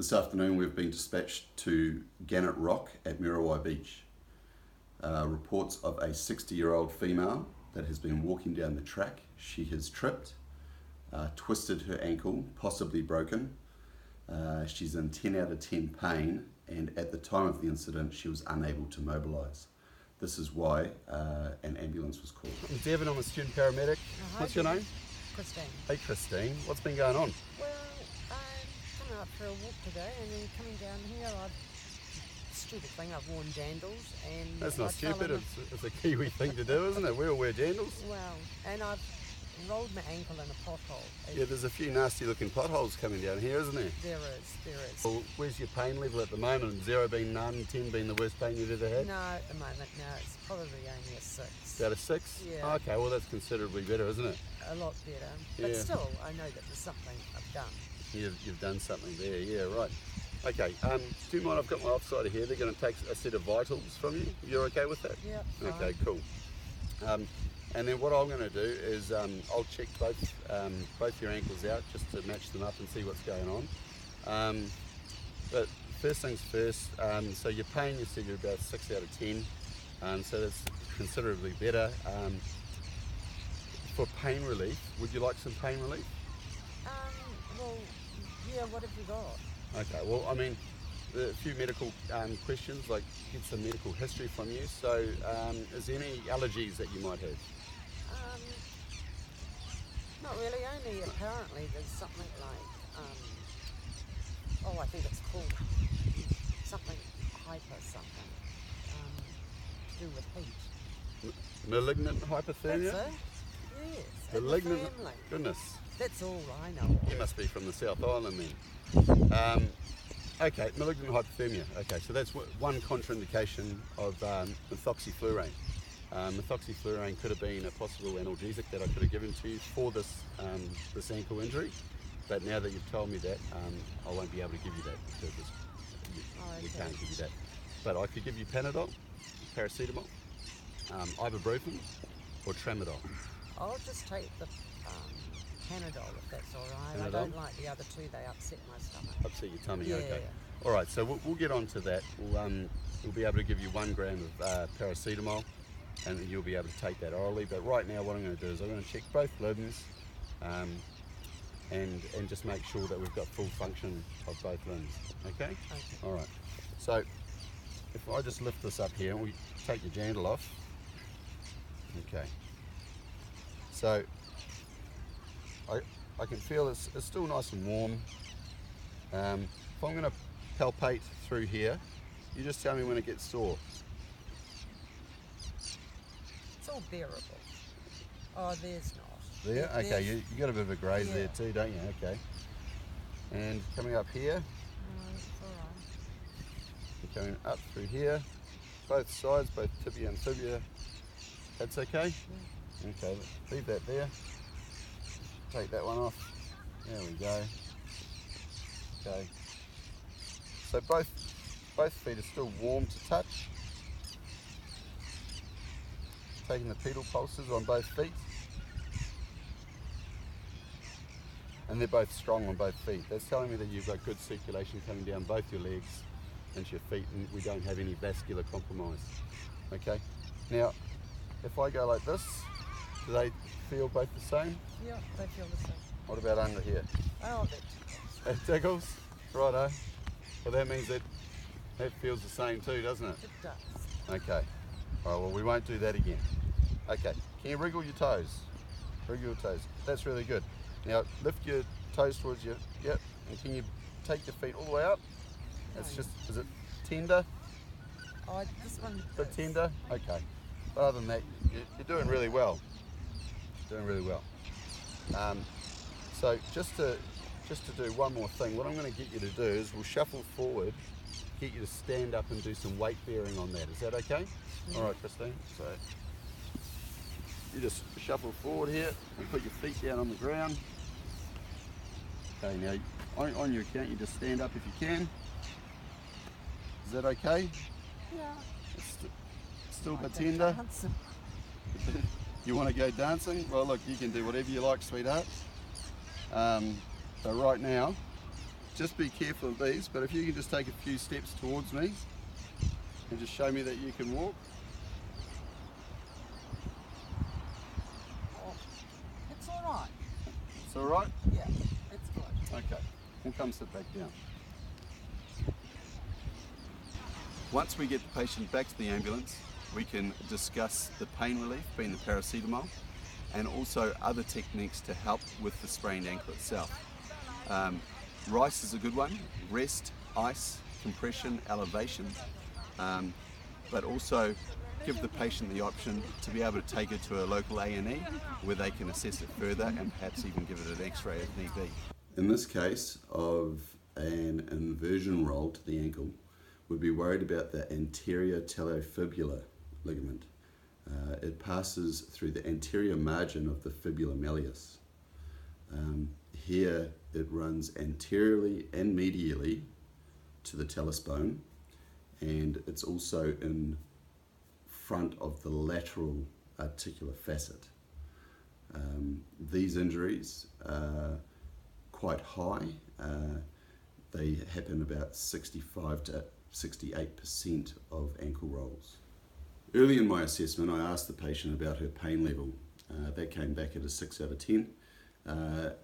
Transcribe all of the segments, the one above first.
This afternoon we've been dispatched to Gannett Rock at Muriwai Beach. Reports of a 60-year-old female that has been walking down the track. She has tripped, twisted her ankle, possibly broken. She's in 10 out of 10 pain, and at the time of the incident she was unable to mobilise. This is why an ambulance was called. I'm Devin, I'm a student paramedic. What's your name? Christine. Hey Christine, what's been going on? Well, I'm coming up for a walk today, and then coming down here, stupid thing, I've worn jandals, and that's not stupid, it's a Kiwi thing to do, isn't it? We all wear jandals. Well, and I've rolled my ankle in a pothole. Yeah, there's a few nasty looking potholes coming down here, isn't there? There is. Well, where's your pain level at the moment? 0 being none, 10 being the worst pain you've ever had? No, at the moment, no, it's probably only a 6. About a 6? Yeah. Okay, well that's considerably better, isn't it? A lot better, but Yeah. still, I know that there's something I've done. You've done something there, yeah, right. Okay, do you mind, I've got my offsider here, they're going to take a set of vitals from you. You're okay with that? Yeah. Okay, cool. And then what I'm going to do is I'll check both your ankles out just to match them up and see what's going on. But first things first, so your pain, you said you're about 6 out of 10, so that's considerably better. For pain relief, would you like some pain relief? Well, yeah, what have you got? Okay, well, I mean, a few medical questions, like get some medical history from you. So, is there any allergies that you might have? Not really, only apparently there's something like, I think it's called something hyper something, to do with heat. Malignant hypothermia? That's it? Yes. Malignant, in the family. goodness. That's all I know. You must be from the South Island then. Okay, malignant hypothermia. Okay, so that's one contraindication of methoxyflurane. Methoxyflurane could have been a possible analgesic that I could have given to you for this this ankle injury, but now that you've told me that, I won't be able to give you that because we can't give you that. But I could give you Panadol, paracetamol, ibuprofen, or tramadol. I'll just take the Panadol if that's all right. Panadol? I don't like the other two, they upset my stomach. Upset your tummy, Yeah. okay. All right, so we'll get on to that. We'll be able to give you 1 gram of paracetamol, and you'll be able to take that orally. But right now what I'm going to do is I'm going to check both limbs and just make sure that we've got full function of both limbs, okay? Okay. All right, so if I just lift this up here and we take your jandal off, okay. So I can feel it's still nice and warm. If I'm going to palpate through here, you just tell me when it gets sore. It's all bearable. Oh, there's not. There? Okay, you got a bit of a graze Yeah. there too, don't you? Okay. And coming up here, No, it's all right. and coming up through here, both sides, both tibia and fibula. That's okay? Yeah. Okay, leave that there. Take that one off. There we go. Okay. So both feet are still warm to touch. Taking the pedal pulses on both feet. And they're both strong on both feet. That's telling me that you've got good circulation coming down both your legs and your feet, and we don't have any vascular compromise. Okay? Now, if I go like this, do they feel both the same? Yeah, they feel the same. What about under here? Oh, It tickles? Righto. Well, that means that feels the same too, doesn't it? it does. Okay. All right, well, we won't do that again. Okay, can you wriggle your toes? Wriggle your toes. That's really good. Now, lift your toes towards you. Yep. And can you take your feet all the way up? It's just, is it tender? Oh, this one Bit is. tender? Okay. But other than that, you're doing really well. Doing really well. So just to do one more thing, what I'm going to get you to do is we'll shuffle forward, get you to stand up and do some weight bearing on that. Is that okay? Yeah. All right, Christine. So you just shuffle forward here and put your feet down on the ground. Okay, now on your account, you just stand up if you can. Is that okay? Yeah. It's still a bit Like tender. dancing. You want to go dancing? Well, look, you can do whatever you like, sweetheart. So right now, just be careful of these, but if you can just take a few steps towards me and just show me that you can walk. Oh, it's all right. It's all right? Yeah, it's good. Okay, we'll come sit back down. Once we get the patient back to the ambulance, we can discuss the pain relief, being the paracetamol, and also other techniques to help with the sprained ankle itself. RICE is a good one: rest, ice, compression, elevation, but also give the patient the option to be able to take it to a local A&E where they can assess it further and perhaps even give it an x-ray if need be. In this case of an inversion roll to the ankle, we'd be worried about the anterior talofibular ligament. It passes through the anterior margin of the fibula malleus. Here it runs anteriorly and medially to the talus bone, and it's also in front of the lateral articular facet. These injuries are quite high. They happen about 65 to 68% of ankle rolls. Early in my assessment, I asked the patient about her pain level. That came back at a 6 out of 10,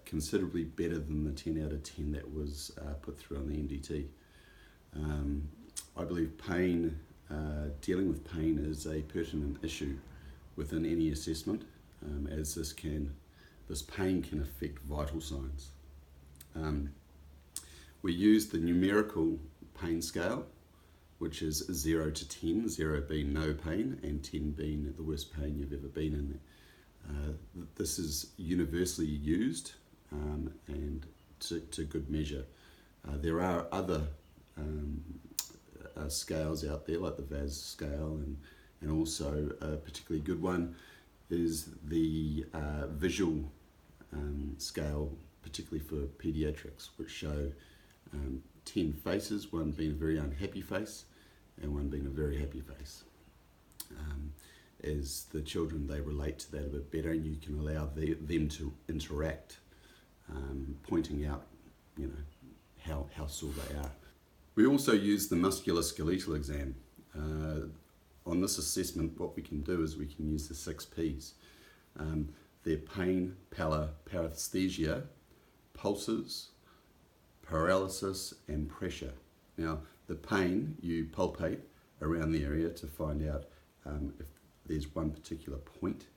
considerably better than the 10 out of 10 that was put through on the NDT. I believe pain, dealing with pain is a pertinent issue within any assessment, as this pain can affect vital signs. We use the numerical pain scale, which is 0 to 10, 0 being no pain and 10 being the worst pain you've ever been in. This is universally used and to good measure. There are other scales out there, like the VAS scale, and also a particularly good one is the visual scale, particularly for pediatrics, which show 10 faces, one being a very unhappy face and one being a very happy face. As the children, they relate to that a bit better, and you can allow them to interact, pointing out, how sore they are. We also use the musculoskeletal exam. On this assessment, what we can do is we can use the 6 Ps. They're pain, pallor, paresthesia, pulses, paralysis, and pressure. Now, the pain, you palpate around the area to find out if there's one particular point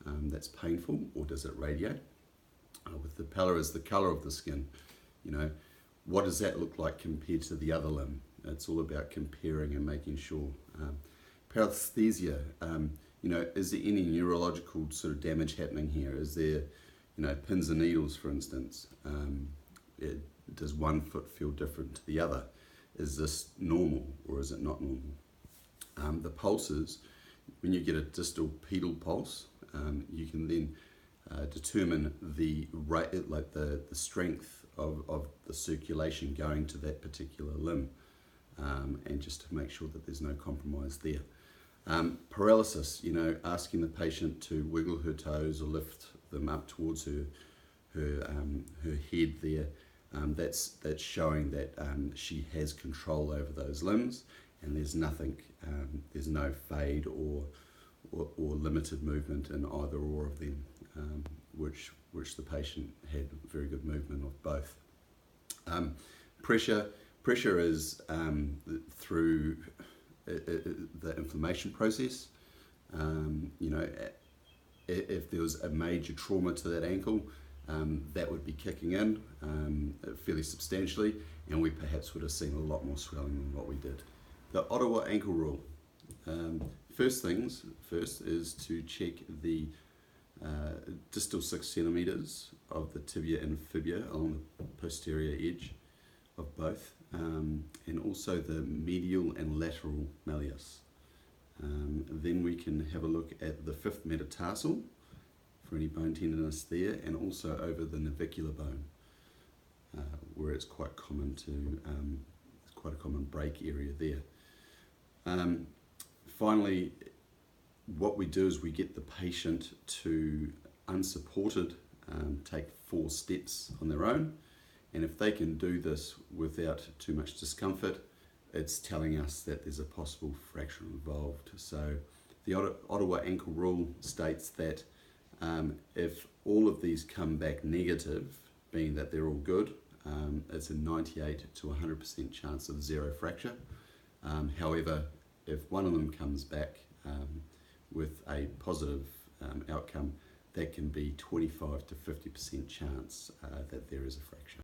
that's painful, or does it radiate. With the pallor is the colour of the skin. What does that look like compared to the other limb? It's all about comparing and making sure. Paresthesia, is there any neurological sort of damage happening here? Is there, pins and needles, for instance? Does one foot feel different to the other? Is this normal or is it not normal? The pulses, when you get a distal pedal pulse, you can then determine the strength of the circulation going to that particular limb, and just to make sure that there's no compromise there. Paralysis, asking the patient to wiggle her toes or lift them up towards her head there. That's showing that she has control over those limbs, and there's nothing, there's no fade or limited movement in either or of them, which the patient had very good movement of both. Pressure is through the inflammation process. If there was a major trauma to that ankle, that would be kicking in fairly substantially, and we perhaps would have seen a lot more swelling than what we did. The Ottawa ankle rule. First is to check the distal 6 centimeters of the tibia and fibula along the posterior edge of both, and also the medial and lateral malleus. Then we can have a look at the 5th metatarsal for any bone tenderness there, and also over the navicular bone, where it's quite common it's quite a common break area there. Finally, what we do is we get the patient to, unsupported, take 4 steps on their own, And if they can do this without too much discomfort, it's telling us that there's a possible fracture involved. So the Ottawa ankle rule states that if all of these come back negative, being that they're all good, it's a 98 to 100% chance of zero fracture. However, if one of them comes back with a positive outcome, that can be 25 to 50% chance that there is a fracture.